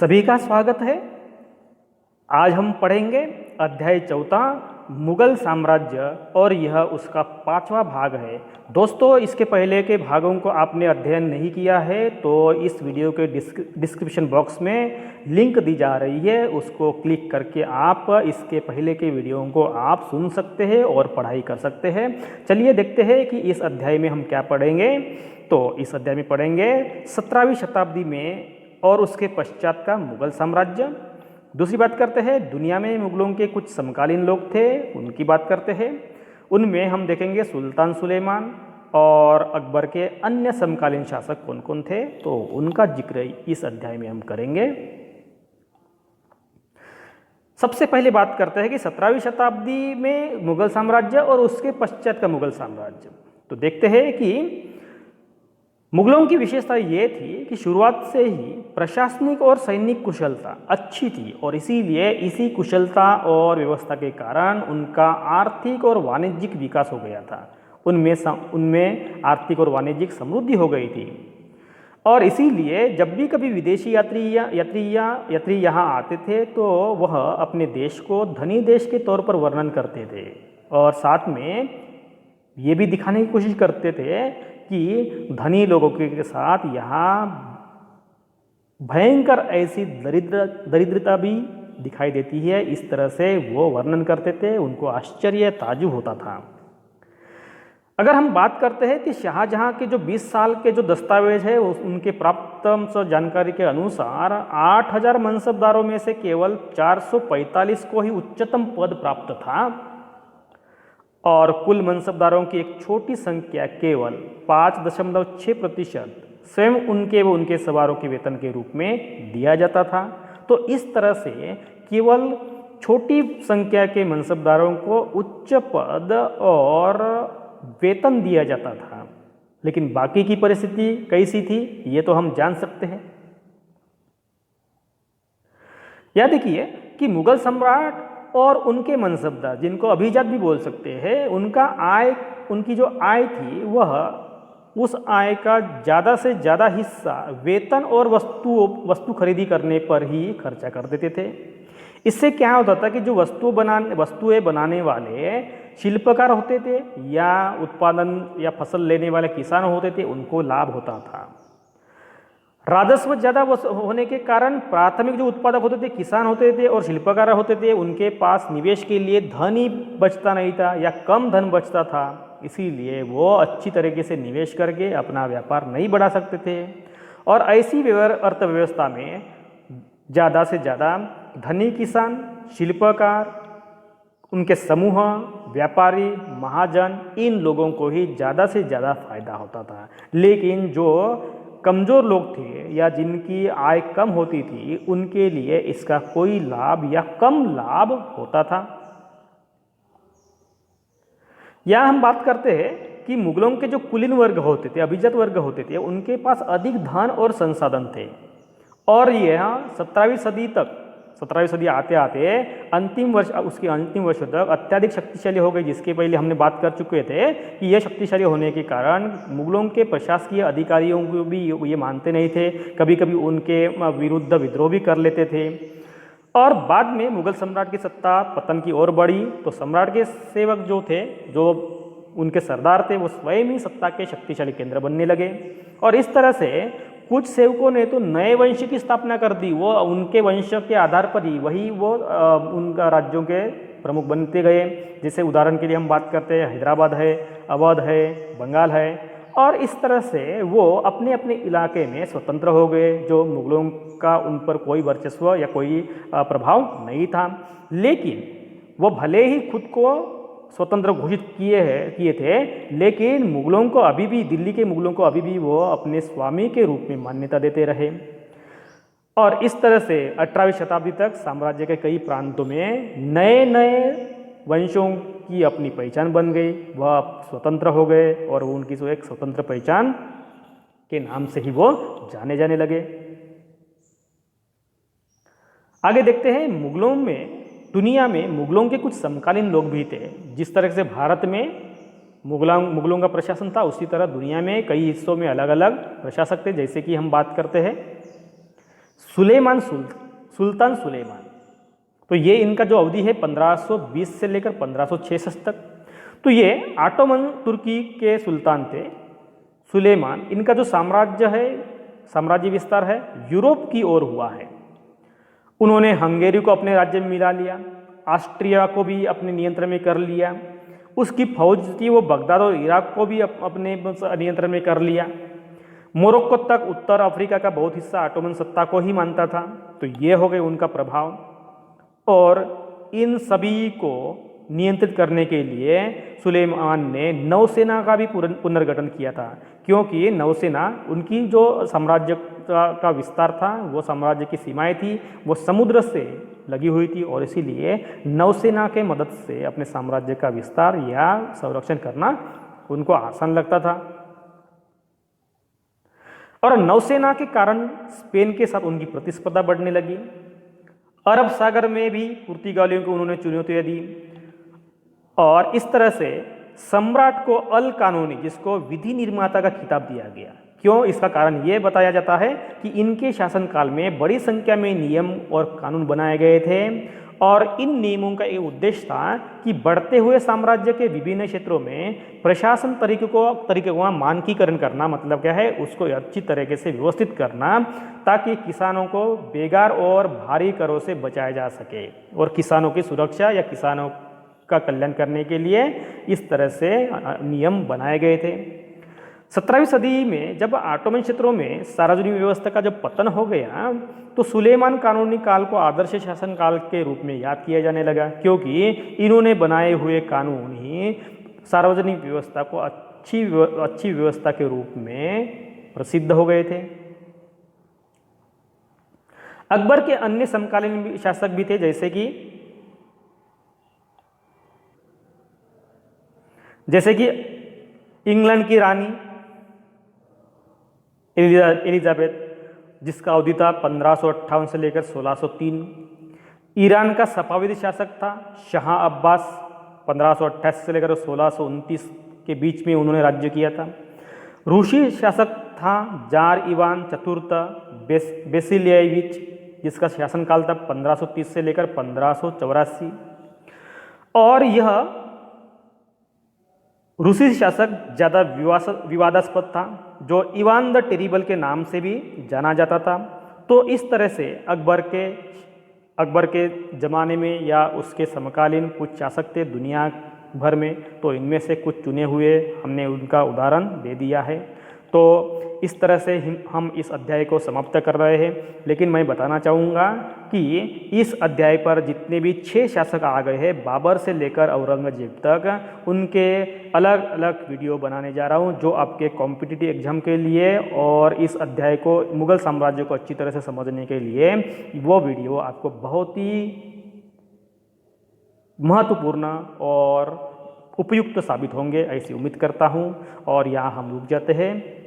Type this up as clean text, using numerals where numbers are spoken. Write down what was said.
सभी का स्वागत है। आज हम पढ़ेंगे अध्याय 4 मुगल साम्राज्य और यह उसका 5वां भाग है। दोस्तों, इसके पहले के भागों को आपने अध्ययन नहीं किया है तो इस वीडियो के डिस्क्रिप्शन बॉक्स में लिंक दी जा रही है, उसको क्लिक करके आप इसके पहले के वीडियो को आप सुन सकते हैं और पढ़ाई कर सकते हैं। चलिए देखते हैं कि इस अध्याय में हम क्या पढ़ेंगे। तो इस अध्याय में पढ़ेंगे 17वीं शताब्दी में और उसके पश्चात का मुगल साम्राज्य। दूसरी बात करते हैं दुनिया में मुगलों के कुछ समकालीन लोग थे, उनकी बात करते हैं। उनमें हम देखेंगे सुल्तान सुलेमान और अकबर के अन्य समकालीन शासक कौन कौन थे, तो उनका जिक्र इस अध्याय में हम करेंगे। सबसे पहले बात करते हैं कि 17वीं शताब्दी में मुगल साम्राज्य और उसके पश्चात का मुगल साम्राज्य। तो देखते हैं कि मुगलों की विशेषता ये थी कि शुरुआत से ही प्रशासनिक और सैनिक कुशलता अच्छी थी और इसीलिए इसी कुशलता और व्यवस्था के कारण उनका आर्थिक और वाणिज्यिक विकास हो गया था। उनमें आर्थिक और वाणिज्यिक समृद्धि हो गई थी और इसीलिए जब भी कभी विदेशी यात्री यहाँ आते थे तो वह अपने देश को धनी देश के तौर पर वर्णन करते थे और साथ में ये भी दिखाने की कोशिश करते थे कि धनी लोगों के साथ यहाँ भयंकर ऐसी दरिद्रता भी दिखाई देती है। इस तरह से वो वर्णन करते थे, उनको आश्चर्य ताज्जुब होता था। अगर हम बात करते हैं कि शाहजहां के जो 20 साल के जो दस्तावेज है उनके प्राप्त जानकारी के अनुसार 8000 मनसबदारों में से केवल 445 को ही उच्चतम पद प्राप्त था और कुल मनसबदारों की एक छोटी संख्या केवल 5.6% स्वयं उनके व उनके सवारों के वेतन के रूप में दिया जाता था। तो इस तरह से केवल छोटी संख्या के मनसबदारों को उच्च पद और वेतन दिया जाता था, लेकिन बाकी की परिस्थिति कैसी थी ये तो हम जान सकते हैं। याद देखिए कि मुगल सम्राट और उनके मनसबदार, जिनको अभिजात भी बोल सकते हैं, उनकी जो आय थी वह उस आय का ज़्यादा से ज़्यादा हिस्सा वेतन और वस्तु खरीदी करने पर ही खर्चा कर देते थे। इससे क्या होता था कि जो वस्तुएं बनाने वाले शिल्पकार होते थे या उत्पादन या फसल लेने वाले किसान होते थे, उनको लाभ होता था। राजस्व ज़्यादा होने के कारण प्राथमिक जो उत्पादक होते थे, किसान होते थे और शिल्पकार होते थे, उनके पास निवेश के लिए धन ही बचता नहीं था या कम धन बचता था। इसीलिए वो अच्छी तरीके से निवेश करके अपना व्यापार नहीं बढ़ा सकते थे और ऐसी अर्थव्यवस्था में ज़्यादा से ज़्यादा धनी किसान, शिल्पकार, उनके समूह, व्यापारी, महाजन, इन लोगों को ही ज़्यादा से ज़्यादा फायदा होता था। लेकिन जो कमज़ोर लोग थे या जिनकी आय कम होती थी, उनके लिए इसका कोई लाभ या कम लाभ होता था। या हम बात करते हैं कि मुगलों के जो कुलीन वर्ग होते थे, अभिजात वर्ग होते थे, उनके पास अधिक धन और संसाधन थे और यह 17वीं सदी आते आते उसके अंतिम वर्ष तक अत्यधिक शक्तिशाली हो गई, जिसके पहले हमने बात कर चुके थे कि यह शक्तिशाली होने के कारण मुगलों के प्रशासकीय अधिकारियों को भी ये मानते नहीं थे, कभी कभी उनके विरुद्ध विद्रोह भी कर लेते थे और बाद में मुगल सम्राट की सत्ता पतन की ओर बढ़ी तो सम्राट के सेवक जो थे, जो उनके सरदार थे, वो स्वयं ही सत्ता के शक्तिशाली केंद्र बनने लगे और इस तरह से कुछ सेवकों ने तो नए वंश की स्थापना कर दी। वो उनके वंश के आधार पर ही वो उनका राज्यों के प्रमुख बनते गए। जैसे उदाहरण के लिए हम बात करते हैं, हैदराबाद है, अवध है, बंगाल है और इस तरह से वो अपने अपने इलाके में स्वतंत्र हो गए, जो मुगलों का उन पर कोई वर्चस्व या कोई प्रभाव नहीं था। लेकिन वो भले ही खुद को स्वतंत्र घोषित किए थे, लेकिन मुगलों को अभी भी, दिल्ली के मुगलों को अभी भी वो अपने स्वामी के रूप में मान्यता देते रहे और इस तरह से 18वीं शताब्दी तक साम्राज्य के कई प्रांतों में नए नए वंशों की अपनी पहचान बन गई, वह स्वतंत्र हो गए और उनकी जो एक स्वतंत्र पहचान के नाम से ही वो जाने जाने लगे। आगे देखते हैं, दुनिया में मुगलों के कुछ समकालीन लोग भी थे। जिस तरह से भारत में मुगलों का प्रशासन था, उसी तरह दुनिया में कई हिस्सों में अलग अलग प्रशासक थे। जैसे कि हम बात करते हैं सुलेमान सुल्तान सुलेमान। तो ये इनका जो अवधि है 1520 से लेकर 1566 तक। तो ये ऑटोमन तुर्की के सुल्तान थे सुलेमान। इनका जो साम्राज्य विस्तार है यूरोप की ओर हुआ है। उन्होंने हंगेरी को अपने राज्य में मिला लिया, ऑस्ट्रिया को भी अपने नियंत्रण में कर लिया, उसकी फौज थी वो बगदाद और इराक को भी अपने नियंत्रण में कर लिया। मोरक्को तक उत्तर अफ्रीका का बहुत हिस्सा ऑटोमन सत्ता को ही मानता था। तो ये हो गए उनका प्रभाव। और इन सभी को नियंत्रित करने के लिए सुलेमान ने नौसेना का भी पुनर्गठन किया था, क्योंकि नौसेना उनकी जो साम्राज्य का विस्तार था, वो साम्राज्य की सीमाएं थी, वो समुद्र से लगी हुई थी और इसीलिए नौसेना के मदद से अपने साम्राज्य का विस्तार या संरक्षण करना उनको आसान लगता था। और नौसेना के कारण स्पेन के साथ उनकी प्रतिस्पर्धा बढ़ने लगी। अरब सागर में भी पुर्तगालियों को उन्होंने चुनौतियां दी और इस तरह से सम्राट को अल कानूनी, जिसको विधि निर्माता का खिताब दिया गया। क्यों? इसका कारण यह बताया जाता है कि इनके शासनकाल में बड़ी संख्या में नियम और कानून बनाए गए थे और इन नियमों का एक उद्देश्य था कि बढ़ते हुए साम्राज्य के विभिन्न क्षेत्रों में प्रशासन तरीके को मानकीकरण करना। मतलब क्या है? उसको अच्छी तरीके से व्यवस्थित करना ताकि किसानों को बेगार और भारी करों से बचाया जा सके और किसानों की सुरक्षा या किसानों का कल्याण करने के लिए इस तरह से नियम बनाए गए थे। 17वीं सदी में जब ऑटोमन क्षेत्रों में सार्वजनिक व्यवस्था का जब पतन हो गया तो सुलेमान कानूनी काल को आदर्श शासन काल के रूप में याद किया जाने लगा, क्योंकि इन्होंने बनाए हुए कानून ही सार्वजनिक व्यवस्था को अच्छी व्यवस्था के रूप में प्रसिद्ध हो गए थे। अकबर के अन्य समकालीन शासक भी थे, जैसे कि इंग्लैंड की रानी एलिजाबेथ, जिसका अवधि था 1558 से लेकर 1603। ईरान का सफाविद शासक था शाह अब्बास, 1588 से लेकर 1629 के बीच में उन्होंने राज्य किया था। रूसी शासक था जार इवान चतुर्थ बेसिलिएविच, जिसका शासनकाल था 1530 से लेकर 1584। और यह रूसी शासक ज़्यादा विवादास्पद था, जो इवान द टेरिबल के नाम से भी जाना जाता था। तो इस तरह से अकबर के ज़माने में या उसके समकालीन कुछ शासक थे दुनिया भर में, तो इनमें से कुछ चुने हुए हमने उनका उदाहरण दे दिया है। तो इस तरह से हम इस अध्याय को समाप्त कर रहे हैं, लेकिन मैं बताना चाहूँगा कि इस अध्याय पर जितने भी 6 शासक आ गए हैं बाबर से लेकर औरंगजेब तक, उनके अलग अलग वीडियो बनाने जा रहा हूँ, जो आपके कॉम्पिटिटिव एग्जाम के लिए और इस अध्याय को मुगल साम्राज्य को अच्छी तरह से समझने के लिए वो वीडियो आपको बहुत ही महत्वपूर्ण और उपयुक्त साबित होंगे, ऐसी उम्मीद करता हूँ। और यहाँ हम रुक जाते हैं।